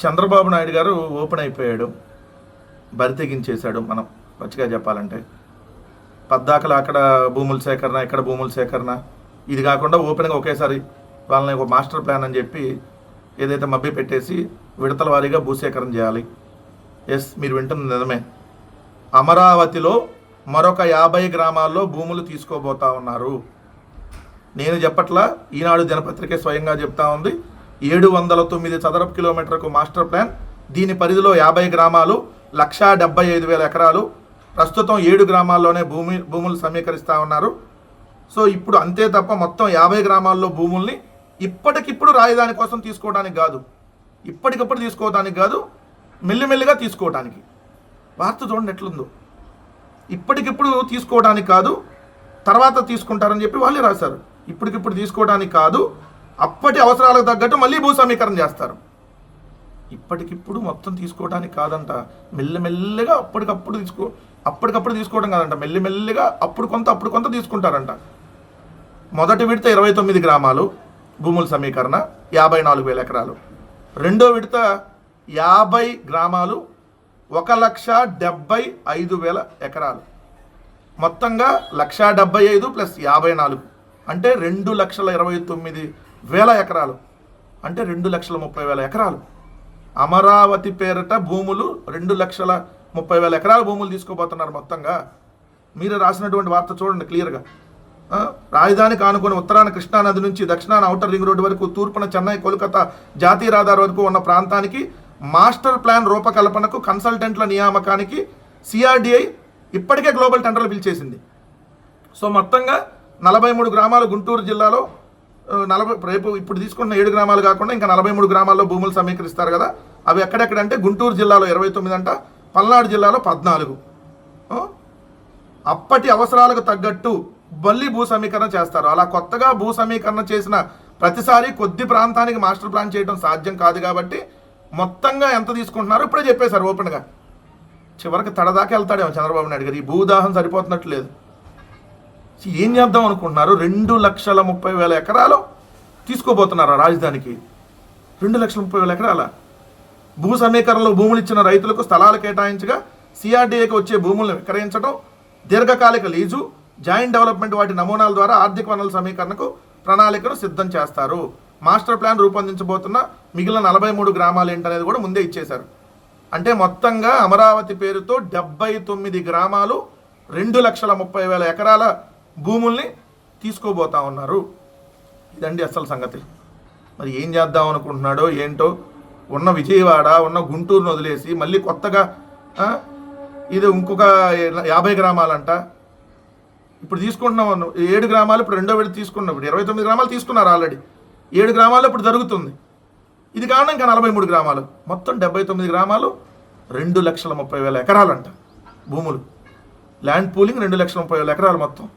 చంద్రబాబు నాయుడు గారు ఓపెన్ అయిపోయాడు, బరి తెగించేశాడు. మనం పచ్చిగా చెప్పాలంటే పద్దాకలు అక్కడ భూముల సేకరణ, ఇక్కడ భూముల సేకరణ, ఇది కాకుండా ఓపెన్గా ఒకేసారి వాళ్ళని ఒక మాస్టర్ ప్లాన్ అని చెప్పి ఏదైతే మభ్య పెట్టేసి విడతల వారీగా భూసేకరణ చేయాలి. ఎస్, మీరు వింటున్న నిజమే. అమరావతిలో మరొక 50 గ్రామాల్లో భూములు తీసుకోబోతా ఉన్నారు. నేను చెప్పట్లా, ఈనాడు దినపత్రిక స్వయంగా చెప్తా ఉంది. 709 చదరపు కిలోమీటర్కు మాస్టర్ ప్లాన్. దీని పరిధిలో 50 గ్రామాలు, 1,75,000 ఎకరాలు. ప్రస్తుతం 7 గ్రామాల్లోనే భూములు సమీకరిస్తూ ఉన్నారు. సో ఇప్పుడు అంతే తప్ప మొత్తం 50 గ్రామాల్లో భూముల్ని ఇప్పటికిప్పుడు రాజధాని కోసం తీసుకోవడానికి కాదు, ఇప్పటికప్పుడు తీసుకోవడానికి కాదు, మెల్లిమెల్లిగా తీసుకోవడానికి. వార్త చూడండి ఎట్లుందో. ఇప్పటికిప్పుడు తీసుకోవడానికి కాదు, తర్వాత తీసుకుంటారని చెప్పి వాళ్ళే రాశారు. ఇప్పటికిప్పుడు తీసుకోవడానికి కాదు, అప్పటి అవసరాలకు తగ్గట్టు మళ్ళీ భూ సమీకరణ చేస్తారు. ఇప్పటికిప్పుడు మొత్తం తీసుకోవడానికి కాదంట, మెల్లమెల్లగా అప్పటికప్పుడు తీసుకోవడం కాదంట, మెల్లిమెల్లిగా అప్పుడు కొంత తీసుకుంటారంట. మొదటి విడత 29 గ్రామాలు భూముల సమీకరణ, 54,000 ఎకరాలు. రెండో విడత 50 గ్రామాలు, 1,75,000 ఎకరాలు. మొత్తంగా 1,75,000 ప్లస్ 54 అంటే 2,29,000 ఎకరాలు, అంటే 2,30,000 ఎకరాలు. అమరావతి పేరిట భూములు 2,30,000 ఎకరాల భూములు తీసుకోబోతున్నారు మొత్తంగా. మీరు రాసినటువంటి వార్త చూడండి క్లియర్గా. రాజధానికి ఆనుకుని ఉత్తరాన కృష్ణానది నుంచి దక్షిణాన ఔటర్ రింగ్ రోడ్డు వరకు, తూర్పున చెన్నై, కోల్కతా జాతీయ రహదారి వరకు ఉన్న ప్రాంతానికి మాస్టర్ ప్లాన్ రూపకల్పనకు కన్సల్టెంట్ల నియామకానికి సిఆర్డిఐ ఇప్పటికే గ్లోబల్ టెండర్లు పిలిచేసింది. సో మొత్తంగా 43 గ్రామాలు గుంటూరు జిల్లాలో, రేపు ఇప్పుడు తీసుకున్న 7 గ్రామాలు కాకుండా ఇంకా 43 గ్రామాల్లో భూములు సమీకరిస్తారు కదా. అవి ఎక్కడెక్కడంటే గుంటూరు జిల్లాలో 29 అంట, పల్నాడు జిల్లాలో 14. అప్పటి అవసరాలకు తగ్గట్టు మళ్ళీ భూ సమీకరణ చేస్తారు. అలా కొత్తగా భూ సమీకరణ చేసిన ప్రతిసారి కొద్ది ప్రాంతానికి మాస్టర్ ప్లాన్ చేయడం సాధ్యం కాదు కాబట్టి మొత్తంగా ఎంత తీసుకుంటున్నారో ఇప్పుడే చెప్పేశారు ఓపెన్గా. చివరికి తడదాకా వెళ్తాడేమో చంద్రబాబు నాయుడు గారు. ఈ భూదాహం సరిపోతున్నట్టు లేదు. ఏం చేద్దాం అనుకుంటున్నారు? 2,30,000 ఎకరాలు తీసుకోబోతున్నారు రాజధానికి. 2,30,000 ఎకరాల భూ సమీకరణలో భూములు ఇచ్చిన రైతులకు స్థలాలు కేటాయించగా సిఆర్డీఏకి వచ్చే భూములను విక్రయించడం, దీర్ఘకాలిక లీజు, జాయింట్ డెవలప్మెంట్ వాటి నమూనాల ద్వారా ఆర్థిక వనరుల సమీకరణకు ప్రణాళికను సిద్ధం చేస్తారు. మాస్టర్ ప్లాన్ రూపొందించబోతున్న మిగిలిన 43 గ్రామాలు ఏంటనేది కూడా ముందే ఇచ్చేశారు. అంటే మొత్తంగా అమరావతి పేరుతో 79 గ్రామాలు, 2,30,000 ఎకరాల భూముల్ని తీసుకోబోతా ఉన్నారు. ఇదండి అసలు సంగతి. మరి ఏం చేద్దాం అనుకుంటున్నాడో ఏంటో. ఉన్న విజయవాడ, ఉన్న గుంటూరును వదిలేసి మళ్ళీ కొత్తగా ఇది ఇంకొక 50 గ్రామాలంట. ఇప్పుడు తీసుకుంటున్నాం 7 గ్రామాలు, ఇప్పుడు రెండో విడత తీసుకున్నాం. ఇప్పుడు 29 గ్రామాలు తీసుకున్నారు ఆల్రెడీ. 7 గ్రామాలు ఇప్పుడు జరుగుతుంది. ఇది కాకుండా ఇంకా 43 గ్రామాలు, మొత్తం 79 గ్రామాలు, 2,30,000 ఎకరాలంట భూములు. ల్యాండ్ పూలింగ్ 2,30,000 ఎకరాలు మొత్తం.